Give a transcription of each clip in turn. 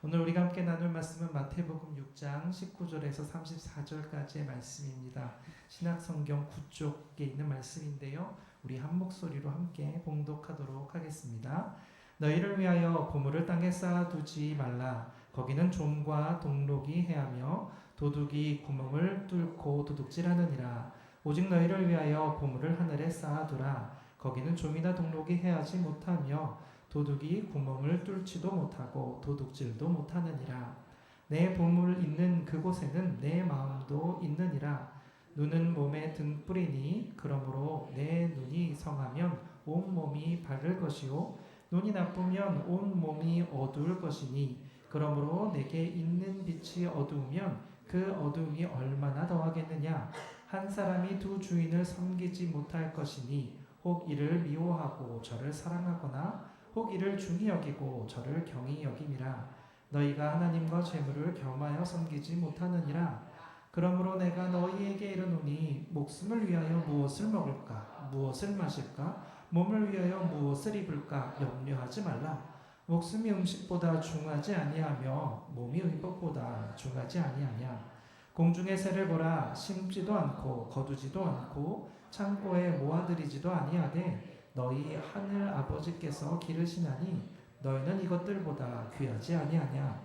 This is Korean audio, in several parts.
오늘 우리가 함께 나눌 말씀은 마태복음 6장 19절에서 34절까지의 말씀입니다. 신약성경 9쪽에 있는 말씀인데요. 우리 한 목소리로 함께 봉독하도록 하겠습니다. 너희를 위하여 보물을 땅에 쌓아두지 말라. 거기는 좀과 동록이 해하며 도둑이 구멍을 뚫고 도둑질하느니라. 오직 너희를 위하여 보물을 하늘에 쌓아두라. 거기는 좀이나 동록이 해하지 못하며 도둑이 구멍을 뚫지도 못하고 도둑질도 못하느니라. 내 보물 있는 그곳에는 내 마음도 있느니라. 눈은 몸의 등불이니 그러므로 내 눈이 성하면 온 몸이 밝을 것이요 눈이 나쁘면 온 몸이 어두울 것이니 그러므로 내게 있는 빛이 어두우면 그 어두움이 얼마나 더하겠느냐. 한 사람이 두 주인을 섬기지 못할 것이니 혹 이를 미워하고 저를 사랑하거나 혹 이를 중히 여기고 저를 경히 여김이라. 너희가 하나님과 재물을 겸하여 섬기지 못하느니라. 그러므로 내가 너희에게 이르노니 목숨을 위하여 무엇을 먹을까 무엇을 마실까 몸을 위하여 무엇을 입을까 염려하지 말라. 목숨이 음식보다 중하지 아니하며 몸이 의복보다 중하지 아니하냐. 공중의 새를 보라. 심지도 않고 거두지도 않고 창고에 모아들이지도 아니하되 너희 하늘 아버지께서 기르시나니 너희는 이것들보다 귀하지 아니하냐.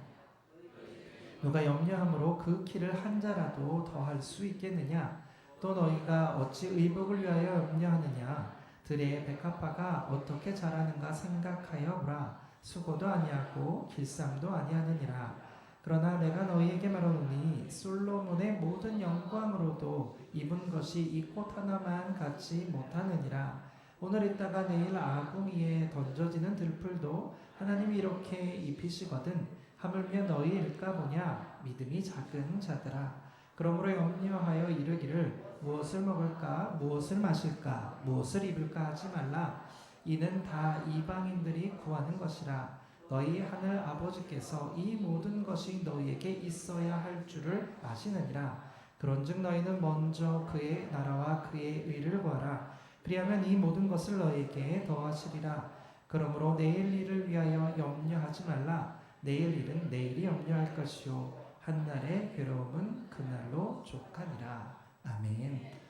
누가 염려함으로 그 키를 한 자라도 더할 수 있겠느냐. 또 너희가 어찌 의복을 위하여 염려하느냐. 들의 백합화가 어떻게 자라는가 생각하여 보라. 수고도 아니하고 길쌈도 아니하느니라. 그러나 내가 너희에게 말하노니 솔로몬의 모든 영광으로도 입은 것이 이 꽃 하나만 같지 못하느니라. 오늘 있다가 내일 아궁이에 던져지는 들풀도 하나님이 이렇게 입히시거든 하물며 너희일까 보냐. 믿음이 작은 자들아. 그러므로 염려하여 이르기를 무엇을 먹을까 무엇을 마실까 무엇을 입을까 하지 말라. 이는 다 이방인들이 구하는 것이라. 너희 하늘 아버지께서 이 모든 것이 너희에게 있어야 할 줄을 아시느니라. 그런즉 너희는 먼저 그의 나라와 그의 의를 구하라. 그리하면 이 모든 것을 너희에게 더하시리라. 그러므로 내일 일을 위하여 염려하지 말라. 내일 일은 내일이 염려할 것이요 한날의 괴로움은 그날로 족하니라. 아멘.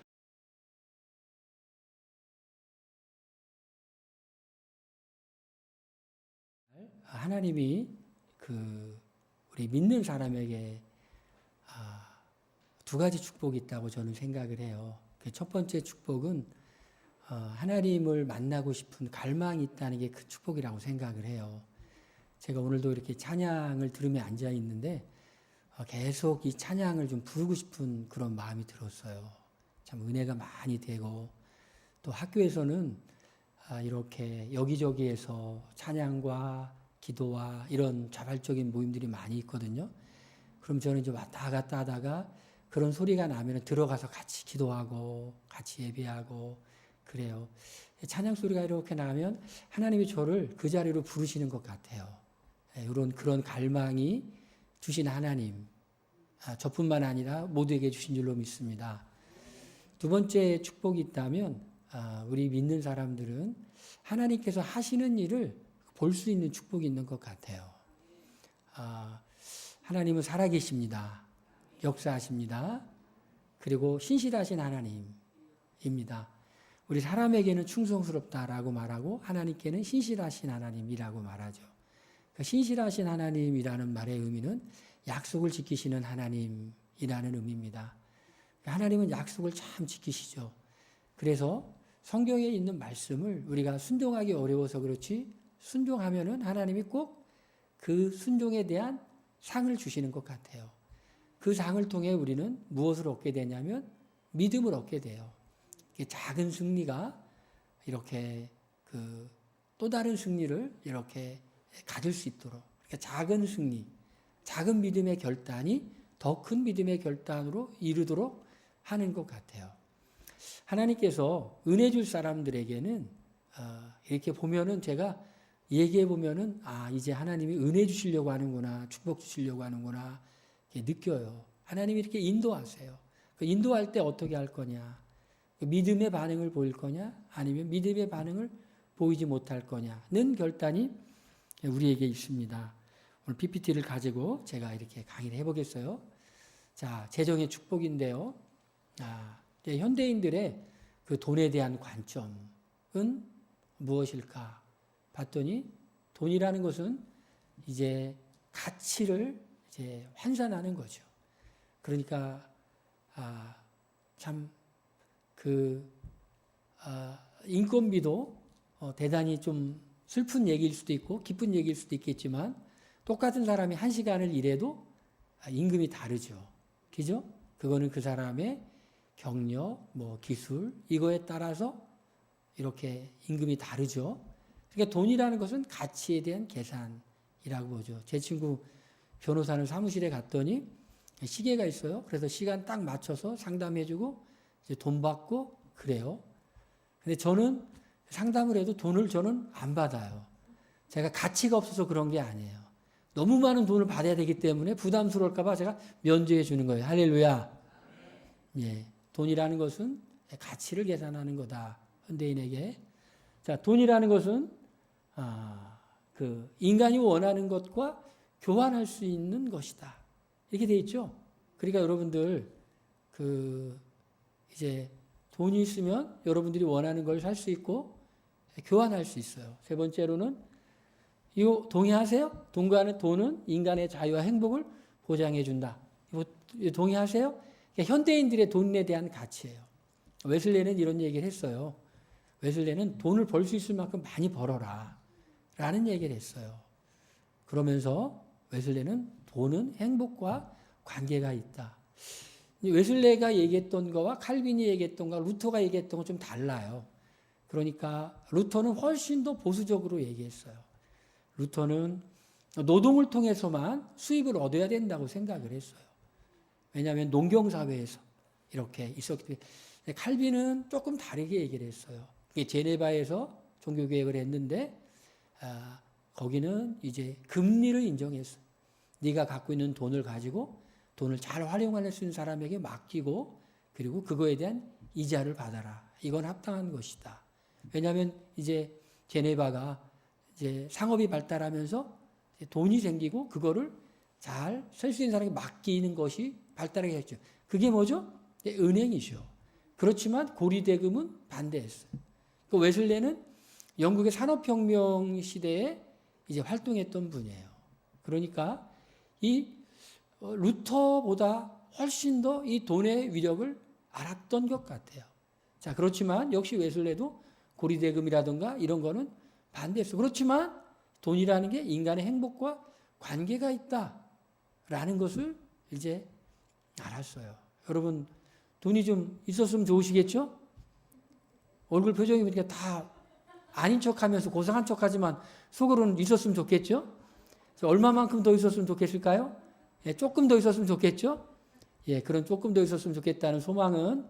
하나님이 우리 믿는 사람에게 두 가지 축복이 있다고 저는 생각을 해요. 첫 번째 축복은 하나님을 만나고 싶은 갈망이 있다는 게 그 축복이라고 생각을 해요. 제가 오늘도 이렇게 찬양을 들으며 앉아 있는데 계속 이 찬양을 좀 부르고 싶은 그런 마음이 들었어요. 참 은혜가 많이 되고 또 학교에서는 이렇게 여기저기에서 찬양과 기도와 이런 자발적인 모임들이 많이 있거든요. 그럼 저는 이제 왔다 갔다 하다가 그런 소리가 나면 들어가서 같이 기도하고 같이 예배하고 그래요. 찬양 소리가 이렇게 나면 하나님이 저를 그 자리로 부르시는 것 같아요. 이런 그런 갈망이 주신 하나님, 저뿐만 아니라 모두에게 주신 줄로 믿습니다. 두 번째 축복이 있다면 우리 믿는 사람들은 하나님께서 하시는 일을 볼 수 있는 축복이 있는 것 같아요. 하나님은 살아계십니다. 역사하십니다. 그리고 신실하신 하나님입니다. 우리 사람에게는 충성스럽다라고 말하고 하나님께는 신실하신 하나님이라고 말하죠. 그러니까 신실하신 하나님이라는 말의 의미는 약속을 지키시는 하나님이라는 의미입니다. 하나님은 약속을 참 지키시죠. 그래서 성경에 있는 말씀을 우리가 순종하기 어려워서 그렇지 순종하면은 하나님이 꼭 그 순종에 대한 상을 주시는 것 같아요. 그 상을 통해 우리는 무엇을 얻게 되냐면 믿음을 얻게 돼요. 작은 승리가 이렇게 또 다른 승리를 이렇게 가질 수 있도록 작은 승리, 작은 믿음의 결단이 더 큰 믿음의 결단으로 이르도록 하는 것 같아요. 하나님께서 은혜 줄 사람들에게는 이렇게 보면은 제가 얘기해 보면은 이제 하나님이 은혜 주시려고 하는구나, 축복 주시려고 하는구나 이렇게 느껴요. 하나님이 이렇게 인도하세요. 그 인도할 때 어떻게 할 거냐? 믿음의 반응을 보일 거냐? 아니면 믿음의 반응을 보이지 못할 거냐는 결단이 우리에게 있습니다. 오늘 PPT를 가지고 제가 이렇게 강의를 해보겠어요. 자, 재정의 축복인데요. 이제 현대인들의 그 돈에 대한 관점은 무엇일까 봤더니 돈이라는 것은 이제 가치를 이제 환산하는 거죠. 그러니까 참 인건비도 대단히 좀 슬픈 얘기일 수도 있고 기쁜 얘기일 수도 있겠지만 똑같은 사람이 1시간을 일해도 임금이 다르죠. 그죠? 그거는 그 사람의 경력, 뭐 기술 이거에 따라서 이렇게 임금이 다르죠. 그러니까 돈이라는 것은 가치에 대한 계산이라고 보죠. 제 친구 변호사는 사무실에 갔더니 시계가 있어요. 그래서 시간 딱 맞춰서 상담해주고 이제 돈 받고 그래요. 근데 저는 상담을 해도 돈을 저는 안 받아요. 제가 가치가 없어서 그런 게 아니에요. 너무 많은 돈을 받아야 되기 때문에 부담스러울까봐 제가 면제해 주는 거예요. 할렐루야. 예, 돈이라는 것은 가치를 계산하는 거다. 현대인에게. 자, 돈이라는 것은 그 인간이 원하는 것과 교환할 수 있는 것이다. 이렇게 돼 있죠. 그러니까 여러분들 이제 돈이 있으면 여러분들이 원하는 걸 살 수 있고 교환할 수 있어요. 세 번째로는 이거 동의하세요? 돈은 인간의 자유와 행복을 보장해 준다. 이거 동의하세요? 그러니까 현대인들의 돈에 대한 가치예요. 웨슬레는 이런 얘기를 했어요. 웨슬레는 돈을 벌 수 있을 만큼 많이 벌어라 라는 얘기를 했어요. 그러면서 웨슬레는 돈은 행복과 관계가 있다. 웨슬레가 얘기했던 거와 칼빈이 얘기했던 거와 루터가 얘기했던 거 좀 달라요. 그러니까 루터는 훨씬 더 보수적으로 얘기했어요. 루터는 노동을 통해서만 수입을 얻어야 된다고 생각을 했어요. 왜냐하면 농경사회에서 이렇게 있었기 때문에. 칼빈은 조금 다르게 얘기를 했어요. 제네바에서 종교개혁을 했는데 거기는 이제 금리를 인정했어요. 네가 갖고 있는 돈을 가지고 돈을 잘 활용할 수 있는 사람에게 맡기고 그리고 그거에 대한 이자를 받아라. 이건 합당한 것이다. 왜냐하면 이제 제네바가 이제 상업이 발달하면서 돈이 생기고 그거를 잘 쓸 수 있는 사람에게 맡기는 것이 발달하게 했죠. 그게 뭐죠? 은행이죠. 그렇지만 고리대금은 반대했어요. 그 웨슬레는 영국의 산업혁명 시대에 이제 활동했던 분이에요. 그러니까 이 루터보다 훨씬 더 이 돈의 위력을 알았던 것 같아요. 자, 그렇지만 역시 웨슬레도 고리대금이라든가 이런 거는 반대했어요. 그렇지만 돈이라는 게 인간의 행복과 관계가 있다라는 것을 이제 알았어요. 여러분, 돈이 좀 있었으면 좋으시겠죠? 얼굴 표정이 보니까 다 아닌 척 하면서 고상한 척 하지만 속으로는 있었으면 좋겠죠? 얼마만큼 더 있었으면 좋겠을까요? 예, 조금 더 있었으면 좋겠죠? 예, 그런 조금 더 있었으면 좋겠다는 소망은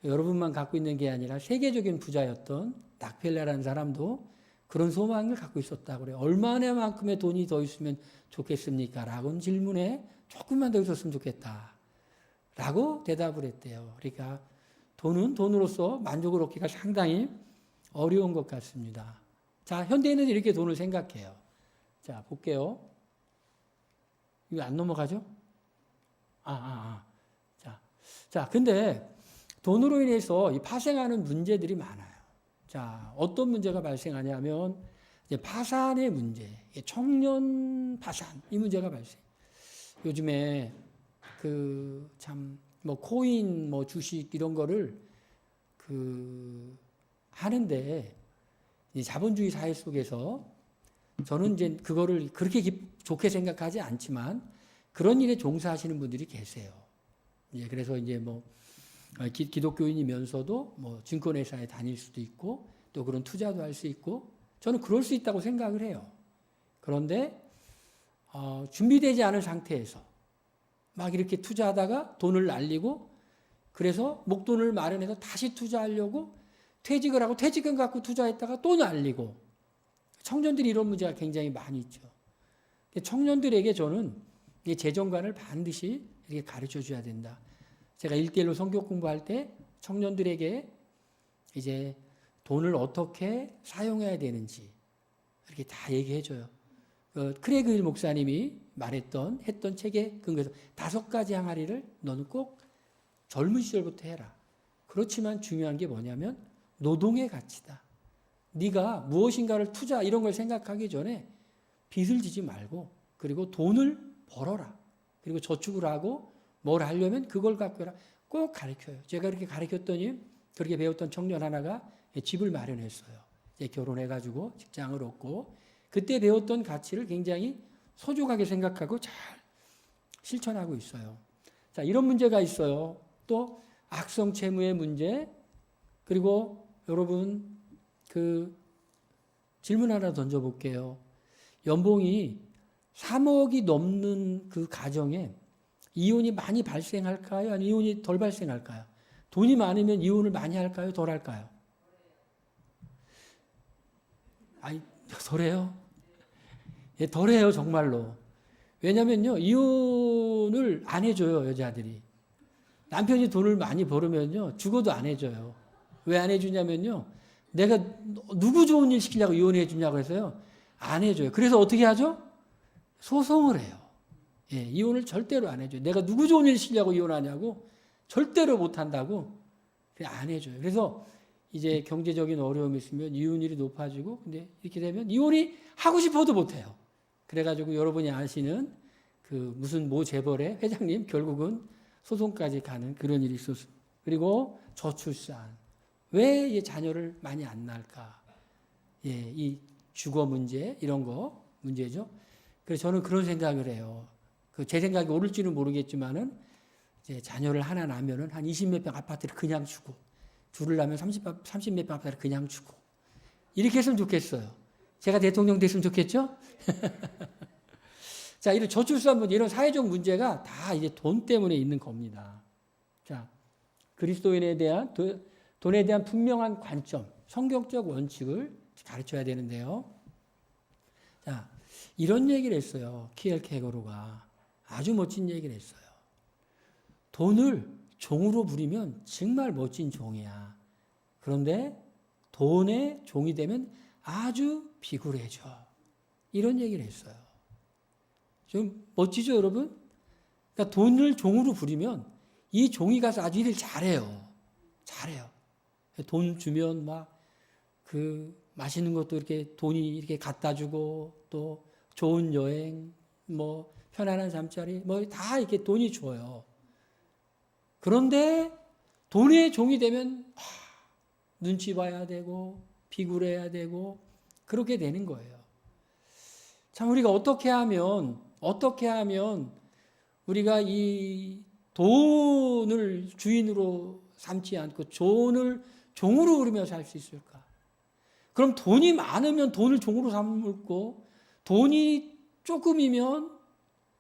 여러분만 갖고 있는 게 아니라 세계적인 부자였던 락펠러라는 사람도 그런 소망을 갖고 있었다고 그래요. 얼마나만큼의 돈이 더 있으면 좋겠습니까? 라고 질문에 조금만 더 있었으면 좋겠다. 라고 대답을 했대요. 그러니까 돈은 돈으로서 만족을 얻기가 상당히 어려운 것 같습니다. 자, 현대인은 이렇게 돈을 생각해요. 자, 볼게요. 이거 안 넘어가죠? 자, 근데 돈으로 인해서 파생하는 문제들이 많아요. 자, 어떤 문제가 발생하냐면 이제 파산의 문제, 청년 파산 이 문제가 발생. 요즘에 뭐 코인, 뭐 주식 이런 거를 하는데 이제 자본주의 사회 속에서 저는 이제 그거를 그렇게 좋게 생각하지 않지만 그런 일에 종사하시는 분들이 계세요. 예, 그래서 이제 뭐 기독교인이면서도 뭐 증권회사에 다닐 수도 있고 또 그런 투자도 할 수 있고 저는 그럴 수 있다고 생각을 해요. 그런데 준비되지 않은 상태에서 막 이렇게 투자하다가 돈을 날리고 그래서 목돈을 마련해서 다시 투자하려고 퇴직을 하고 퇴직금 갖고 투자했다가 또 날리고 청년들이 이런 문제가 굉장히 많이 있죠. 청년들에게 저는 이 재정관을 반드시 이렇게 가르쳐 줘야 된다. 제가 1:1로 성경 공부할 때 청년들에게 이제 돈을 어떻게 사용해야 되는지 이렇게 다 얘기해 줘요. 크레이그 힐 목사님이 했던 책에 근거해서 5가지 항아리를 너는 꼭 젊은 시절부터 해라. 그렇지만 중요한 게 뭐냐면 노동의 가치다. 네가 무엇인가를 투자 이런 걸 생각하기 전에 빚을 지지 말고 그리고 돈을 벌어라. 그리고 저축을 하고 뭘 하려면 그걸 갖고 해라. 꼭 가르쳐요. 제가 그렇게 가르쳤더니 그렇게 배웠던 청년 하나가 집을 마련했어요. 이제 결혼해가지고 직장을 얻고 그때 배웠던 가치를 굉장히 소중하게 생각하고 잘 실천하고 있어요. 자, 이런 문제가 있어요. 또 악성 채무의 문제 그리고 여러분 질문 하나 던져볼게요. 연봉이 3억이 넘는 그 가정에 이혼이 많이 발생할까요? 아니면 이혼이 덜 발생할까요? 돈이 많으면 이혼을 많이 할까요? 덜 할까요? 아니, 덜해요. 예, 덜해요, 정말로. 왜냐면요, 이혼을 안 해줘요, 여자들이. 남편이 돈을 많이 벌으면요, 죽어도 안 해줘요. 왜 안 해주냐면요, 내가 누구 좋은 일 시키려고 이혼해 주냐고 해서요, 안 해줘요. 그래서 어떻게 하죠? 소송을 해요. 예, 이혼을 절대로 안 해줘요. 내가 누구 좋은 일 시키려고 이혼하냐고 절대로 못 한다고 안 해줘요. 그래서 이제 경제적인 어려움이 있으면 이혼율이 높아지고 근데 이렇게 되면 이혼이 하고 싶어도 못 해요. 그래가지고 여러분이 아시는 무슨 모 재벌의 회장님 결국은 소송까지 가는 그런 일이 있었어요. 그리고 저출산. 왜 이 자녀를 많이 안 낳을까? 예, 이 주거 문제 이런 거 문제죠. 그래서 저는 그런 생각을 해요. 제 생각이 옳을지는 모르겠지만은 이제 자녀를 하나 낳으면은 한 20몇 평 아파트를 그냥 주고 둘을 낳으면 30몇 평 아파트를 그냥 주고 이렇게 했으면 좋겠어요. 제가 대통령 됐으면 좋겠죠? 자, 이런 저출산 문제, 이런 사회적 문제가 다 이제 돈 때문에 있는 겁니다. 자, 그리스도인에 대한 돈에 대한 분명한 관점, 성경적 원칙을 가르쳐야 되는데요. 자, 이런 얘기를 했어요. 키엘케고르가 아주 멋진 얘기를 했어요. 돈을 종으로 부리면 정말 멋진 종이야. 그런데 돈의 종이 되면 아주 비굴해져. 이런 얘기를 했어요. 좀 멋지죠, 여러분? 그러니까 돈을 종으로 부리면 이 종이 가서 아주 일을 잘해요. 잘해요. 돈 주면 맛있는 것도 이렇게 돈이 이렇게 갖다 주고 또 좋은 여행, 편안한 잠자리, 다 이렇게 돈이 줘요. 그런데 돈의 종이 되면 눈치 봐야 되고 비굴해야 되고 그렇게 되는 거예요. 참 우리가 어떻게 하면 우리가 이 돈을 주인으로 삼지 않고 돈을 종으로 부리며 살 수 있을까? 그럼 돈이 많으면 돈을 종으로 삼고 돈이 조금이면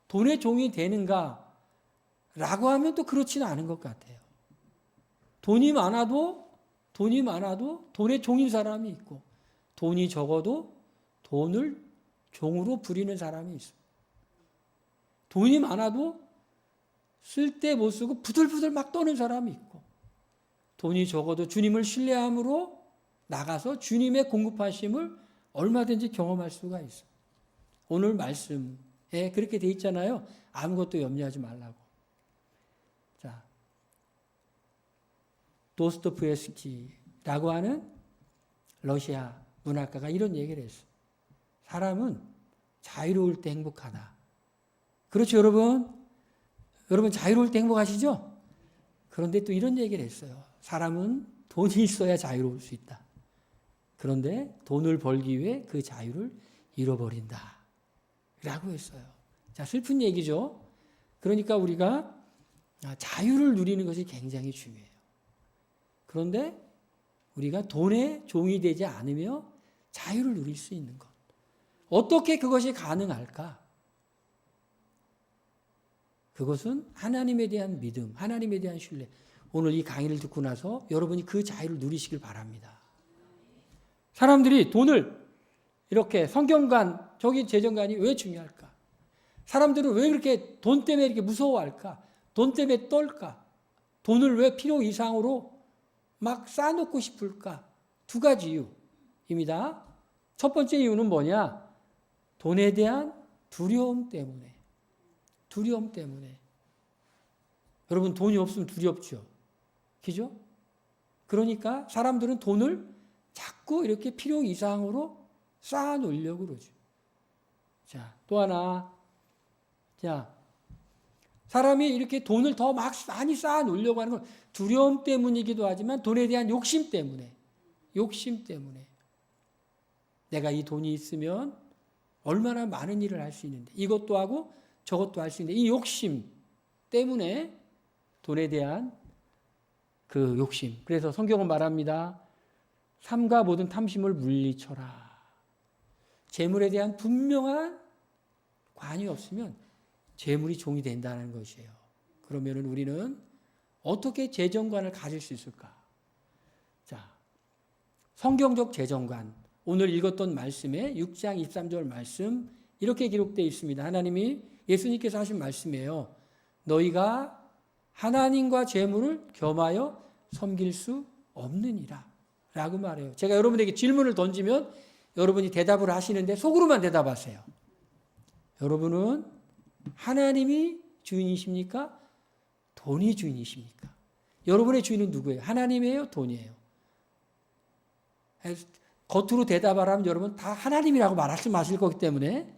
돈의 종이 되는가? 라고 하면 또 그렇지는 않은 것 같아요. 돈이 많아도 돈의 종인 사람이 있고 돈이 적어도 돈을 종으로 부리는 사람이 있어요. 돈이 많아도 쓸 때 못 쓰고 부들부들 막 떠는 사람이 있고 돈이 적어도 주님을 신뢰함으로 나가서 주님의 공급하심을 얼마든지 경험할 수가 있어요. 오늘 말씀에 그렇게 돼 있잖아요. 아무것도 염려하지 말라고. 자, 도스토옙스키라고 하는 러시아 문학가가 이런 얘기를 했어요. 사람은 자유로울 때 행복하다. 그렇죠, 여러분? 여러분 자유로울 때 행복하시죠? 그런데 또 이런 얘기를 했어요. 사람은 돈이 있어야 자유로울 수 있다. 그런데 돈을 벌기 위해 그 자유를 잃어버린다. 라고 했어요. 자, 슬픈 얘기죠. 그러니까 우리가 자유를 누리는 것이 굉장히 중요해요. 그런데 우리가 돈의 종이 되지 않으며 자유를 누릴 수 있는 것. 어떻게 그것이 가능할까? 그것은 하나님에 대한 믿음, 하나님에 대한 신뢰. 오늘 이 강의를 듣고 나서 여러분이 그 자유를 누리시길 바랍니다. 사람들이 돈을 이렇게 성경관, 저기 재정관이 왜 중요할까? 사람들은 왜 그렇게 돈 때문에 이렇게 무서워할까? 돈 때문에 떨까? 돈을 왜 필요 이상으로 막 쌓아놓고 싶을까? 2가지 이유입니다. 첫 번째 이유는 뭐냐? 돈에 대한 두려움 때문에. 두려움 때문에. 여러분 돈이 없으면 두렵죠. 그죠? 그러니까 사람들은 돈을 자꾸 이렇게 필요 이상으로 쌓아 놓으려고 그러죠. 자, 또 하나. 자, 사람이 이렇게 돈을 더 막 많이 쌓아 놓으려고 하는 건 두려움 때문이기도 하지만 돈에 대한 욕심 때문에. 욕심 때문에. 내가 이 돈이 있으면 얼마나 많은 일을 할 수 있는데 이것도 하고 저것도 할 수 있는데 이 욕심 때문에 돈에 대한 그 욕심. 그래서 성경은 말합니다. 삼가 모든 탐심을 물리쳐라. 재물에 대한 분명한 관이 없으면 재물이 종이 된다는 것이에요. 그러면 우리는 어떻게 재정관을 가질 수 있을까? 자, 성경적 재정관. 오늘 읽었던 말씀에 6장 23절 말씀 이렇게 기록되어 있습니다. 하나님이 예수님께서 하신 말씀이에요. 너희가 하나님과 재물을 겸하여 섬길 수 없느니라 라고 말해요. 제가 여러분에게 질문을 던지면 여러분이 대답을 하시는데 속으로만 대답하세요. 여러분은 하나님이 주인이십니까? 돈이 주인이십니까? 여러분의 주인은 누구예요? 하나님이에요? 돈이에요? 겉으로 대답을 하면 여러분 다 하나님이라고 말씀하실 거기 때문에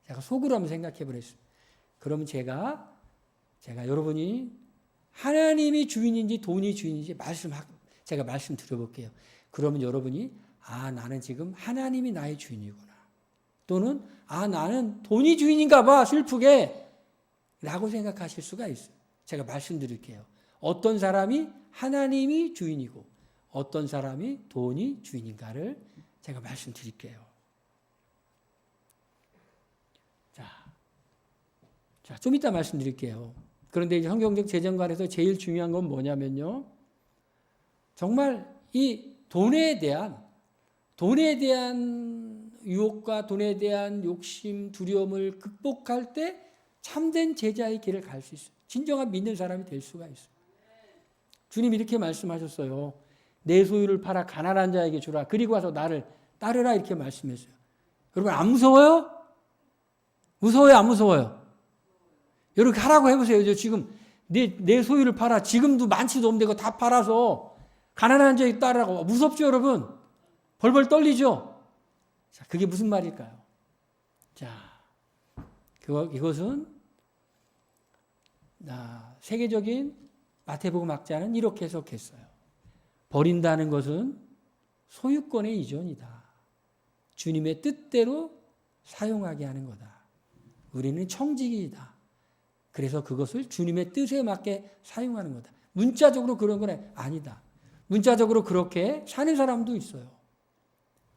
제가 속으로 한번 생각해 보겠습니다. 그러면 제가 여러분이 하나님이 주인인지 돈이 주인인지 제가 말씀드려볼게요. 그러면 여러분이 나는 지금 하나님이 나의 주인이구나. 또는 나는 돈이 주인인가 봐 슬프게 라고 생각하실 수가 있어요. 제가 말씀드릴게요. 어떤 사람이 하나님이 주인이고 어떤 사람이 돈이 주인인가를 제가 말씀드릴게요. 자, 좀 이따 말씀드릴게요. 그런데 이제 성경적 재정관에서 제일 중요한 건 뭐냐면요. 정말 이 돈에 대한 유혹과 돈에 대한 욕심, 두려움을 극복할 때 참된 제자의 길을 갈 수 있어요. 진정한 믿는 사람이 될 수가 있어요. 주님 이렇게 말씀하셨어요. 내 소유를 팔아 가난한 자에게 주라. 그리고 와서 나를 따르라 이렇게 말씀했어요. 여러분 안 무서워요? 무서워요? 안 무서워요? 여러분 하라고 해보세요. 저 지금 내 소유를 팔아. 지금도 많지도 없는데 그거 다 팔아서 가난한 자에게 따르라고. 무섭죠 여러분? 벌벌 떨리죠? 자, 그게 무슨 말일까요? 자, 이것은 세계적인 마태복음 학자는 이렇게 해석했어요. 버린다는 것은 소유권의 이전이다. 주님의 뜻대로 사용하게 하는 거다. 우리는 청지기이다. 그래서 그것을 주님의 뜻에 맞게 사용하는 거다. 문자적으로 그런 건 아니다. 문자적으로 그렇게 사는 사람도 있어요.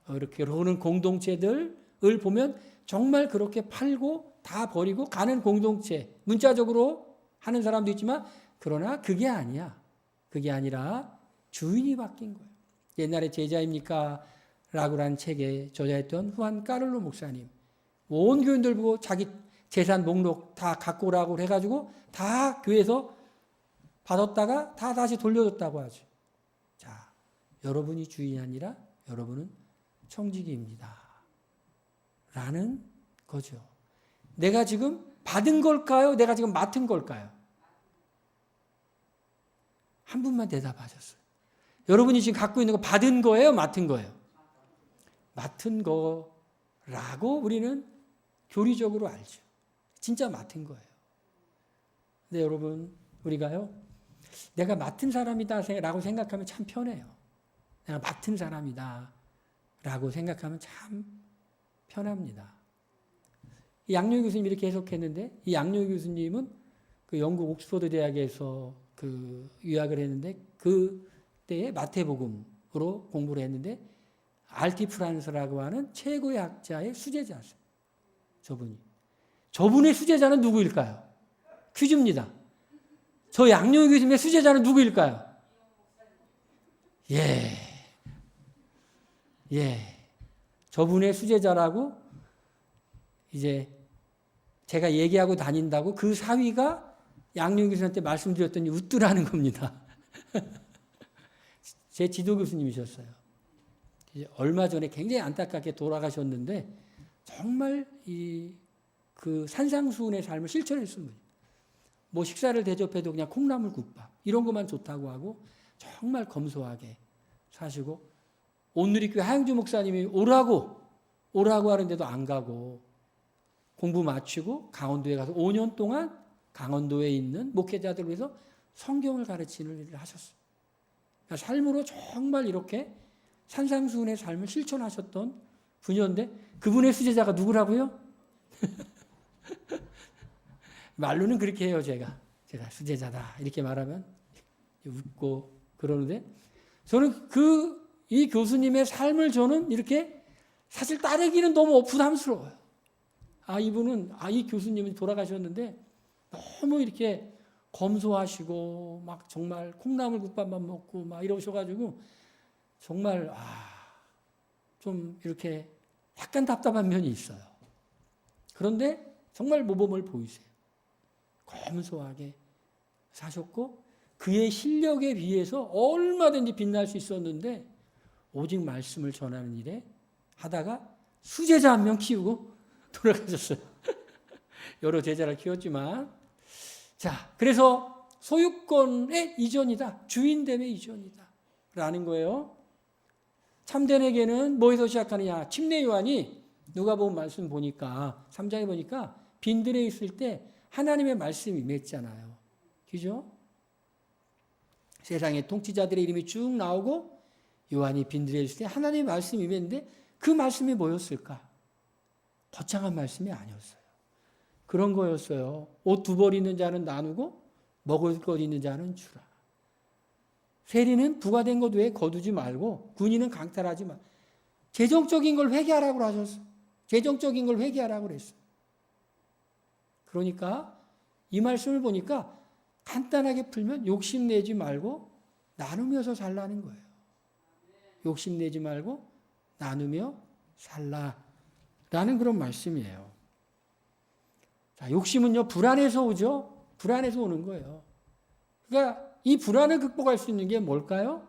이렇게 오는 공동체들을 보면 정말 그렇게 팔고 다 버리고 가는 공동체, 문자적으로 하는 사람도 있지만 그러나 그게 아니야. 그게 아니라 주인이 바뀐 거예요. 옛날에 제자입니까? 라고라는 책에 저자였던 후안 까를로 목사님. 온 교인들 보고 자기 재산 목록 다 갖고 오라고 해가지고 다 교회에서 받았다가 다 다시 돌려줬다고 하죠. 자, 여러분이 주인이 아니라 여러분은 청지기입니다. 라는 거죠. 내가 지금 받은 걸까요? 내가 지금 맡은 걸까요? 한 분만 대답하셨어요. 여러분이 지금 갖고 있는 거 받은 거예요? 맡은 거예요? 맡은 거라고 우리는 교리적으로 알죠. 진짜 맡은 거예요. 근데 여러분, 우리가요, 내가 맡은 사람이다 라고 생각하면 참 편해요. 내가 맡은 사람이다 라고 생각하면 참 편합니다. 이 양용희 교수님이 이렇게 해석했는데, 이 양용희 교수님은 그 영국 옥스퍼드 대학에서 그 유학을 했는데, 그때에 마태복음으로 공부를 했는데, 알티 프란스라고 하는 최고의 학자의 수제자였어요. 저분의 수제자는 누구일까요? 퀴즈입니다. 저 양용희 교수님의 수제자는 누구일까요? 예. 저분의 수제자라고 이제 제가 얘기하고 다닌다고 그 사위가 양용희 교수님한테 말씀드렸더니 웃더라는 겁니다. 제 지도 교수님이셨어요. 얼마 전에 굉장히 안타깝게 돌아가셨는데 정말 그 산상수훈의 삶을 실천했던 분이에요. 뭐 식사를 대접해도 그냥 콩나물 국밥 이런 것만 좋다고 하고 정말 검소하게 사시고, 온누리교회 하영주 목사님이 오라고 하는데도 안 가고 공부 마치고 강원도에 가서 5년 동안 강원도에 있는 목회자들을 위해서 성경을 가르치는 일을 하셨어요. 그러니까 삶으로 정말 이렇게 산상수훈의 삶을 실천하셨던 분이었는데, 그분의 수제자가 누구라고요? 말로는 그렇게 해요. 제가 수제자다 이렇게 말하면 웃고 그러는데, 저는 이 교수님의 삶을 저는 이렇게 사실 따르기는 너무 부담스러워요. 이 교수님은 돌아가셨는데 너무 이렇게 검소하시고 막 정말 콩나물 국밥만 먹고 막 이러셔가지고 정말 좀 이렇게 약간 답답한 면이 있어요. 그런데 정말 모범을 보이세요. 검소하게 사셨고 그의 실력에 비해서 얼마든지 빛날 수 있었는데 오직 말씀을 전하는 일에 하다가 수제자 한 명 키우고 돌아가셨어요. 여러 제자를 키웠지만, 자, 그래서 소유권의 이전이다. 주인됨의 이전이다. 라는 거예요. 참된에게는 뭐에서 시작하느냐. 침례 요한이 누가복음 말씀 보니까 3장에 보니까 빈들에 있을 때 하나님의 말씀이 맺잖아요. 그죠? 세상의 통치자들의 이름이 쭉 나오고 요한이 빈들에 있을 때 하나님의 말씀이 맺는데 그 말씀이 뭐였을까? 거창한 말씀이 아니었어요. 그런 거였어요. 옷 2벌 있는 자는 나누고 먹을 것 있는 자는 주라. 세리는 부과된 것 외에 거두지 말고 군인은 강탈하지 마. 재정적인 걸 회개하라고 하셨어요. 재정적인 걸 회개하라고 그랬어요. 그러니까 이 말씀을 보니까 간단하게 풀면 욕심내지 말고 나누면서 살라는 거예요. 욕심내지 말고 나누며 살라라는 그런 말씀이에요. 자, 욕심은요, 불안에서 오죠. 불안에서 오는 거예요. 그러니까 이 불안을 극복할 수 있는 게 뭘까요?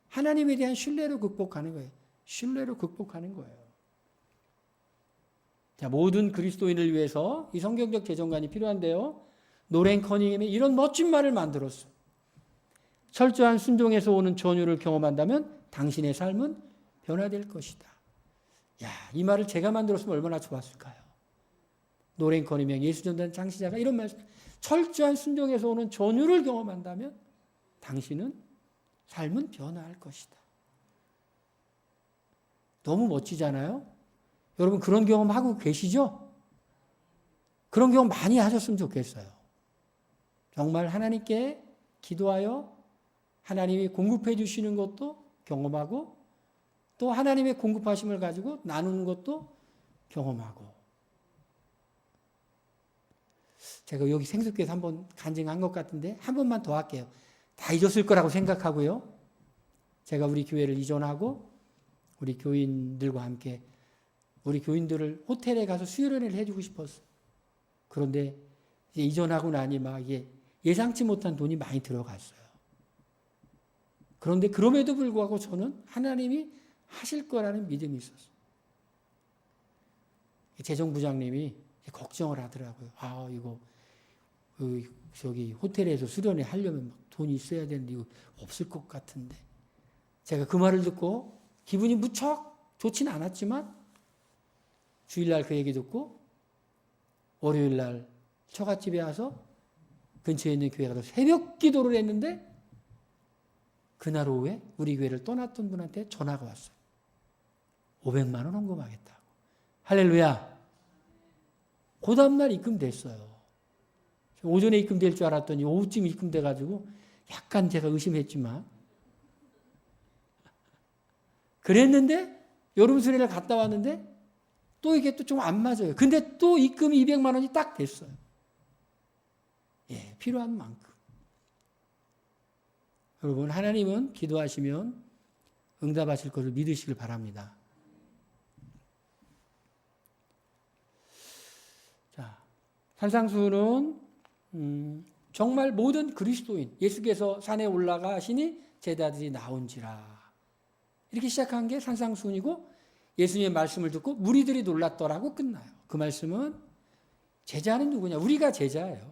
하나님에 대한 신뢰로 극복하는 거예요. 신뢰로 극복하는 거예요. 자, 모든 그리스도인을 위해서 이 성경적 재정관이 필요한데요. 노랭 커닝햄이 이런 멋진 말을 만들었어요. 철저한 순종에서 오는 전율을 경험한다면 당신의 삶은 변화될 것이다. 야, 이 말을 제가 만들었으면 얼마나 좋았을까요? 노랭 커닝햄 예수전도단 창시자가 이런 말씀, 철저한 순종에서 오는 전율을 경험한다면 당신은 삶은 변화할 것이다. 너무 멋지잖아요? 여러분 그런 경험하고 계시죠? 그런 경험 많이 하셨으면 좋겠어요. 정말 하나님께 기도하여 하나님이 공급해 주시는 것도 경험하고 또 하나님의 공급하심을 가지고 나누는 것도 경험하고. 제가 여기 생수교에서 한번 간증한 것 같은데 한 번만 더 할게요. 다 잊었을 거라고 생각하고요. 제가 우리 교회를 이전하고 우리 교인들과 함께 우리 교인들을 호텔에 가서 수요일을 해주고 싶었어요. 그런데 이제 이전하고 나니 막 이게 예상치 못한 돈이 많이 들어갔어요. 그런데 그럼에도 불구하고 저는 하나님이 하실 거라는 믿음이 있었어요. 재정부장님이 걱정을 하더라고요. 이거 저기 호텔에서 수련회 하려면 막 돈이 있어야 되는데 이거 없을 것 같은데. 제가 그 말을 듣고 기분이 무척 좋지는 않았지만 주일날 그 얘기 듣고 월요일날 처갓집에 와서 근처에 있는 교회 가서 새벽 기도를 했는데 그날 오후에 우리 교회를 떠났던 분한테 전화가 왔어요. 500만 원 헌금하겠다고. 할렐루야. 그 다음날 입금됐어요. 오전에 입금될 줄 알았더니 오후쯤 입금돼가지고 약간 제가 의심했지만 그랬는데 여름 수련회를 갔다 왔는데 또 이게 또 좀 안 맞아요. 근데 또 입금이 200만 원이 딱 됐어요. 예, 필요한 만큼. 여러분, 하나님은 기도하시면 응답하실 것을 믿으시길 바랍니다. 자, 산상수훈은 정말 모든 그리스도인, 예수께서 산에 올라가시니 제자들이 나온지라. 이렇게 시작한 게 산상수훈이고 예수님의 말씀을 듣고 무리들이 놀랐더라고 끝나요. 그 말씀은 제자는 누구냐? 우리가 제자예요.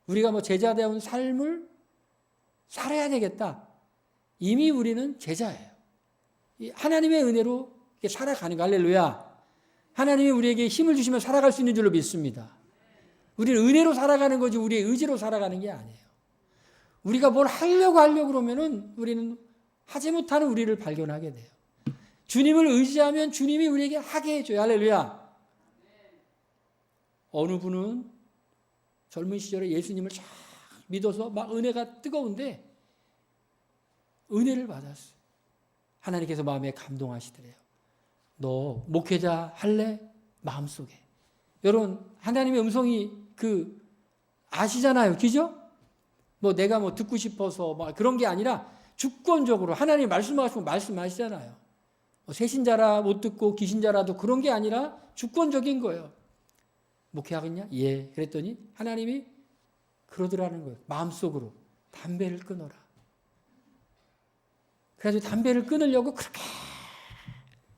우리가 뭐 제자다운 삶을 살아야 되겠다. 이미 우리는 제자예요. 하나님의 은혜로 살아가는 거. 할렐루야. 하나님이 우리에게 힘을 주시면 살아갈 수 있는 줄로 믿습니다. 우리는 은혜로 살아가는 거지 우리의 의지로 살아가는 게 아니에요. 우리가 뭘 하려고 그러면은 우리는 하지 못하는 우리를 발견하게 돼요. 주님을 의지하면 주님이 우리에게 하게 해줘요. 할렐루야. 어느 분은 젊은 시절에 예수님을 쫙 믿어서 막 은혜가 뜨거운데 은혜를 받았어요. 하나님께서 마음에 감동하시더래요. 너 목회자 할래? 마음속에. 여러분 하나님의 음성이 아시잖아요. 그죠? 뭐 내가 뭐 듣고 싶어서 막 그런 게 아니라 주권적으로 하나님이 말씀하시고 말씀하시잖아요. 뭐 새신자라 못 듣고 귀신자라도 그런 게 아니라 주권적인 거예요. 목회하겠냐? 예. 그랬더니 하나님이 그러더라는 거예요. 마음속으로 담배를 끊어라. 그래서 담배를 끊으려고 그렇게